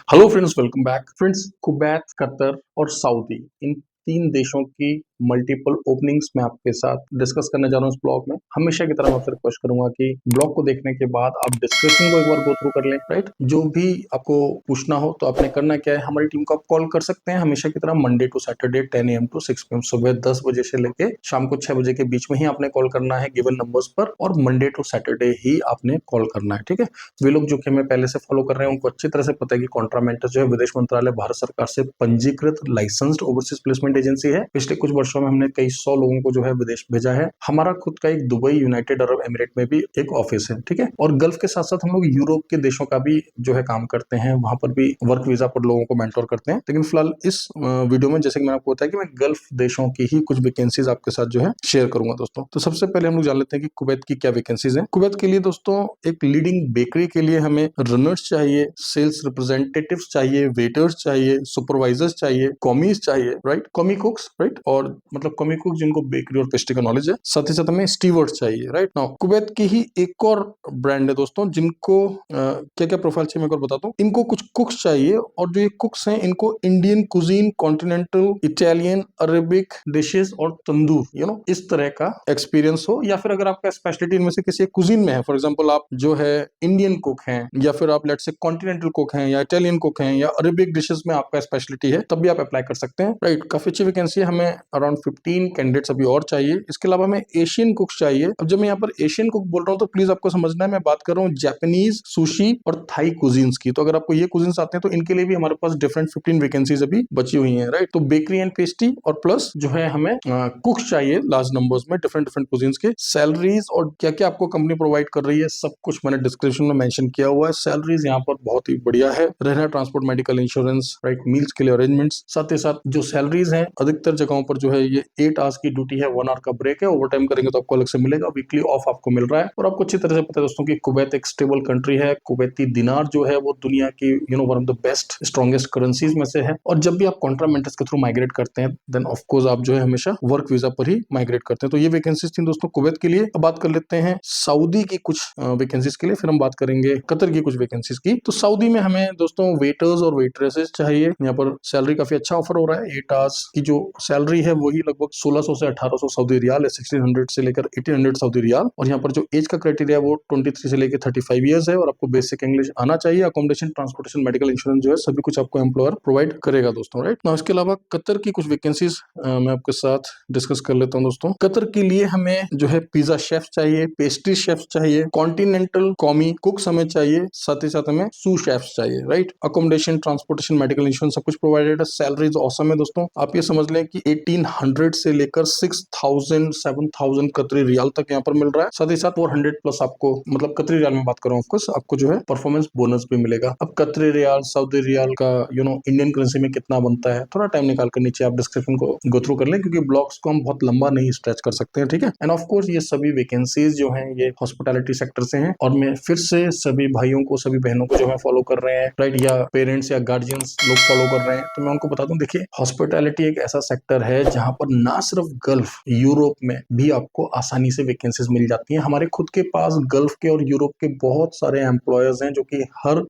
Hello friends, welcome back. Friends, Kuwait, Qatar और Saudi, इन तीन देशों की मल्टीपल ओपनिंग्स मैं आपके साथ डिस्कस करने जा रहा हूँ इस ब्लॉग में। हमेशा की तरह मैं आपसे रिक्वेस्ट करूंगा कि ब्लॉग को देखने के बाद आप डिस्क्रिप्शन को एक बार गो थ्रू कर लें। राइट, जो भी आपको पूछना हो तो आपने करना क्या है, हमारी टीम को आप कॉल कर सकते हैं हमेशा की तरह Monday to Saturday 10 AM to 6 PM, सुबह 10 बजे से लेके शाम को 6 बजे के बीच में ही आपने कॉल करना है गिवन नंबर्स पर, और मंडे टू सैटरडे ही आपने कॉल करना है। ठीक है, वे लोग जो कि हमें पहले से फॉलो कर रहे हैं उनको अच्छी तरह से पता है कि कॉन्ट्रामेंटस जो है विदेश मंत्रालय भारत सरकार से पंजीकृत लाइसेंस्ड ओवरसीज प्लेसमेंट एजेंसी है। पिछले कुछ वर्षों में हमने कई सौ लोगों को जो है विदेश भेजा है। हमारा खुद का एक दुबई यूनाइटेड अरब एमिरेट में भी एक ऑफिस है। ठीक है, और गल्फ के साथ साथ हम लोग यूरोप के देशों का भी जो है काम करते हैं, वहां पर भी वर्क वीजा पर लोगों को मेंटोर करते हैं। लेकिन फिलहाल इस वीडियो में जैसे कि मैंने आपको बताया कि मैं गल्फ देशों की ही कुछ वैकेंसीज आपके साथ जो है शेयर करूंगा दोस्तों। तो सबसे पहले हम लोग जान लेते हैं कि कुवैत की क्या वैकेंसीज हैं। कुवैत के लिए दोस्तों एक लीडिंग बेकरी के लिए हमें रनर्स चाहिए, सेल्स रिप्रेजेंटेटिव्स चाहिए, वेटर्स चाहिए, सुपरवाइजर्स चाहिए, कॉमीज चाहिए, राइट, कॉमी कुक्स, राइट, और मतलब कॉमी कुक जिनको बेकरी और पेस्ट्री का नॉलेज है। साथ ही साथ हमें स्टीवर्ड्स चाहिए। राइट नाउ कुवैत की ही एक और ब्रांड है दोस्तों जिनको क्या क्या प्रोफाइल चाहिए मैं एक बार बताता हूँ। इनको कुछ कुक्स चाहिए, और जो ये कुक्स हैं इनको Indian cuisine, continental, Italian, Arabic dishes और तंदूर इस तरह का एक्सपीरियंस हो, या फिर अगर आपका स्पेशलिटी इनमें से किसी कुजीन में है, फॉर एग्जांपल आप जो है इंडियन कुक हैं, या फिर आप लेट्स से कॉन्टिनेंटल कुक हैं, या इटालियन कुक हैं, या अरेबिक डिशेस में आपका स्पेशलिटी है, तब भी आप अप्लाई कर सकते हैं। राइट, काफी अच्छी वैकेंसी है। हमें अराउंड 15 कैंडिडेट्स अभी और चाहिए। इसके अलावा हमें एशियन कुक चाहिए। अब जब मैं यहाँ पर एशियन कुक बोल रहा हूँ तो प्लीज आपको समझना है मैं बात कर रहा हूँ जापानीज, सुशी और थाई कुजीन्स की। तो अगर आपको ये कुजीन्स आते हैं तो इनके लिए भी हमारे पास डिफरेंट 15 वैकेंसीज अभी बची हुई हैं। राइट, तो बेकरी एंड पेस्ट्री और प्लस जो है हमें कुक्स चाहिए लार्ज नंबर्स में, डिफरेंट डिफरेंट कुजीन्स के। सैलरीज और क्या क्या आपको कंपनी प्रोवाइड कर रही है सब कुछ मैंने डिस्क्रिप्शन में मेंशन किया हुआ है। सैलरीज यहाँ पर बहुत ही बढ़िया है, रहना, transport, medical insurance, right, meals के लिए अरेंजमेंट्स। साथ ही साथ जो सैलरीज हैं अधिकतर जगहों पर जो है ये 8 आवर्स की ड्यूटी है, 1 आवर का ब्रेक है, ओवर टाइम करेंगे तो आपको अलग से मिलेगा, वीकली ऑफ आपको मिल रहा है। और आपको अच्छी तरह से पता है दोस्तों कि कुवैत एक स्टेबल कंट्री है। कुवैती दिनार जो है वो दुनिया की one of the best strongest currencies में से है। और जब भी आप कॉन्ट्रामेंटस के थ्रू माइग्रेट करते हैं देन ऑफ कोर्स आप जो है हमेशा वर्क वीजा पर ही माइग्रेट करते हैं। तो ये वैकेंसीज थी दोस्तों कुवैत के लिए। अब बात कर लेते हैं सऊदी की कुछ वैकेंसीज के लिए, फिर हम बात करेंगे कतर की कुछ वैकेंसीज की। तो सऊदी में हमें दोस्तों वेटर्स और वेट्रेसेस चाहिए। यहाँ पर सैलरी काफी अच्छा ऑफर हो रहा है। 8 आवर्स की जो सैलरी है वही लगभग 1600 से 1800 सऊदी रियाल है, 1600 से लेकर 1800 सऊदी रियाल। और यहाँ पर जो एज का क्राइटेरिया वो 23 से लेकर 35 ईयर्स है, और आपको बेसिक इंग्लिश आना चाहिए। अकोमोडेशन, ट्रांसपोर्टेशन, मेडिकल इंश्योरेंस जो है सभी कुछ आपको एम्प्लॉयर प्रोवाइड करेगा दोस्तों। राइट ना, इसके अलावा कतर की कुछ वैकेंसीज मैं आपके साथ डिस्कस कर लेता हूँ दोस्तों। कतर के लिए हमें जो है पिज्जा शेफ चाहिए, पेस्ट्री शेफ चाहिए, कॉन्टिनेंटल कॉमी कुक्स हमें चाहिए, साथ ही साथ हमें सू शेफ्स चाहिए। Right, accommodation, transportation, medical insurance सब कुछ प्रोवाइडेड है। सैलरीज ऑसम है दोस्तों। आप ये समझ लें कि 1800 से लेकर 6000 7000 कतरी रियाल तक यहाँ पर मिल रहा है। साथ ही साथ 400 प्लस आपको, मतलब कतरी रियाल में बात कर रहा हूँ ऑफकोर्स, आपको जो है परफॉर्मेंस बोनस भी मिलेगा। अब कतरी रियाल सऊदी रियाल का इंडियन करेंसी में कितना बनता है, थोड़ा टाइम निकाल कर नीचे आप डिस्क्रिप्शन को गो थ्रू कर लें, क्योंकि ब्लॉग्स को हम बहुत लंबा नहीं स्ट्रेच कर सकते हैं। ठीक है, एंड ऑफ कोर्स ये सभी वैकेंसीज जो हैं ये हॉस्पिटैलिटी सेक्टर से हैं। और मैं फिर से सभी भाइयों को, सभी बहनों को जो है फॉलो कर रहे हैं, राइट, या पेरेंट्स या गार्जियंस लोग फॉलो कर रहे हैं, तो मैं उनको बता दूं, देखिए हॉस्पिटैलिटी एक ऐसा सेक्टर है जहां पर ना सिर्फ गल्फ, यूरोप में भी आपको आसानी से वैकेंसीज मिल जाती हैं। हमारे खुद के पास गल्फ के और यूरोप के बहुत सारे एम्प्लॉयर्स हैं जो कि हर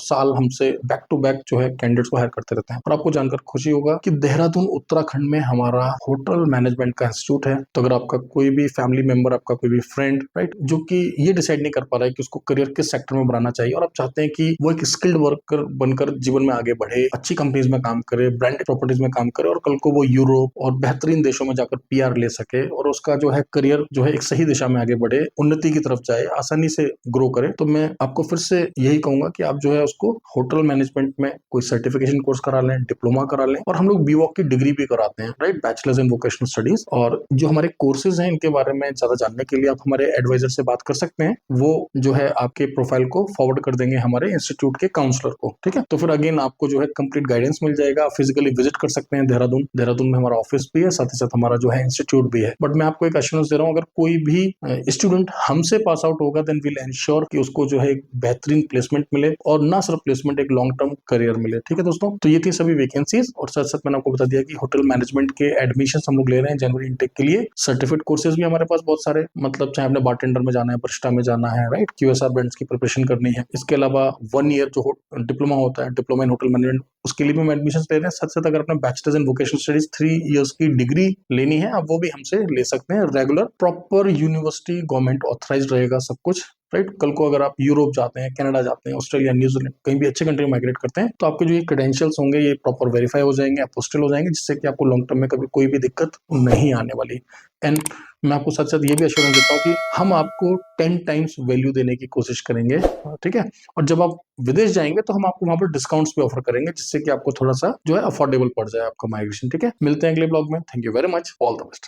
साल हमसे बैक टू बैक जो है कैंडिडेट्स को हायर करते रहते हैं। और आपको जानकर खुशी होगा कि देहरादून उत्तराखंड में हमारा होटल मैनेजमेंट का इंस्टीट्यूट है। तो अगर आपका कोई भी फैमिली मेंबर, आपका कोई भी फ्रेंड, राइट, जो कि ये डिसाइड नहीं कर पा रहा है कि उसको करियर किस सेक्टर में बनाना चाहिए, और आप चाहते हैं कि वो एक स्किल्ड वर्कर बनकर जीवन में आगे बढ़े, अच्छी कंपनीज में काम करे, ब्रांडेड प्रॉपर्टीज में काम करे, और कल को वो यूरोप और बेहतरीन देशों में जाकर PR ले सके, और उसका जो है करियर जो है एक सही दिशा में आगे बढ़े, उन्नति की तरफ जाए, आसानी से ग्रो करे, तो मैं आपको फिर से यही कहूंगा कि आप जो है उसको होटल मैनेजमेंट में कोई सर्टिफिकेशन कोर्स करा लें, डिप्लोमा करा लें, और हम लोग BVOC की डिग्री भी कराते हैं, right, bachelors in vocational studies. और जो हमारे कोर्सेज हैं इनके बारे में ज्यादा जानने के लिए आप हमारे एडवाइजर से बात कर सकते हैं। वो जो है आपके प्रोफाइल को फॉरवर्ड कर देंगे हमारे इंस्टीट्यूट के काउंसलर को। ठीक है, तो फिर अगेन आपको जो है कंप्लीट गाइडेंस मिल जाएगा। आप फिजिकली विजिट कर सकते हैं देहरादून में हमारा ऑफिस ऑफिस भी है, साथ ही साथ हमारा जो है इंस्टीट्यूट भी है। बट मैं आपको एक एश्योरेंस दे रहा हूँ, अगर कोई भी स्टूडेंट हमसे पास आउट होगा देन विल एंश्योर कि उसको जो है एक बेहतरीन प्लेसमेंट मिले, और ना सिर्फ प्लेसमेंट, एक लॉन्ग टर्म करियर मिले। ठीक है दोस्तों, तो ये थी सभी वैकेंसीज। और साथ साथ मैंने आपको बता दिया कि होटल मैनेजमेंट के एडमिशन हम लोग ले रहे हैं जनवरी इनटेक के लिए। सर्टिफिकेट कोर्सेज भी हमारे पास बहुत सारे, मतलब चाहे आपने बारटेंडर में जाना है, बरिस्टा में जाना है, राइट, QSR बैंड्स की प्रिपरेशन करनी है। इसके अलावा 1 ईयर जो डिप्लोमा होता है, डिप्लोमा इन होटल मैनेजमेंट, उसके लिए भी हम एडमिशन ले रहे हैं। साथ साथ अगर अपने bachelors in vocational studies 3 years की डिग्री लेनी है, आप वो भी हमसे ले सकते हैं। Regular proper university government authorise रहेगा सब कुछ, राइट। कल को अगर आप यूरोप जाते हैं, कनाडा जाते हैं, ऑस्ट्रेलिया, न्यूजीलैंड, कहीं भी अच्छे कंट्री में माइग्रेट करते हैं, तो आपके जो ये क्रेडेंशियल्स होंगे ये प्रॉपर वेरीफाई हो जाएंगे, अपोस्टल हो जाएंगे, जिससे कि आपको लॉन्ग टर्म में कभी कोई भी दिक्कत नहीं आने वाली। एंड मैं आपको साथ साथ ये भी एश्योरेंस देता हूँ कि हम आपको 10 टाइम्स वैल्यू देने की कोशिश करेंगे, ठीक है। और जब आप विदेश जाएंगे तो हम आपको वहां पर डिस्काउंट्स भी ऑफर करेंगे, जिससे कि आपको थोड़ा सा जो है अफोर्डेबल पड़ जाए आपका माइग्रेशन। ठीक है, मिलते हैं अगले ब्लॉग में। Thank you very much, all the best.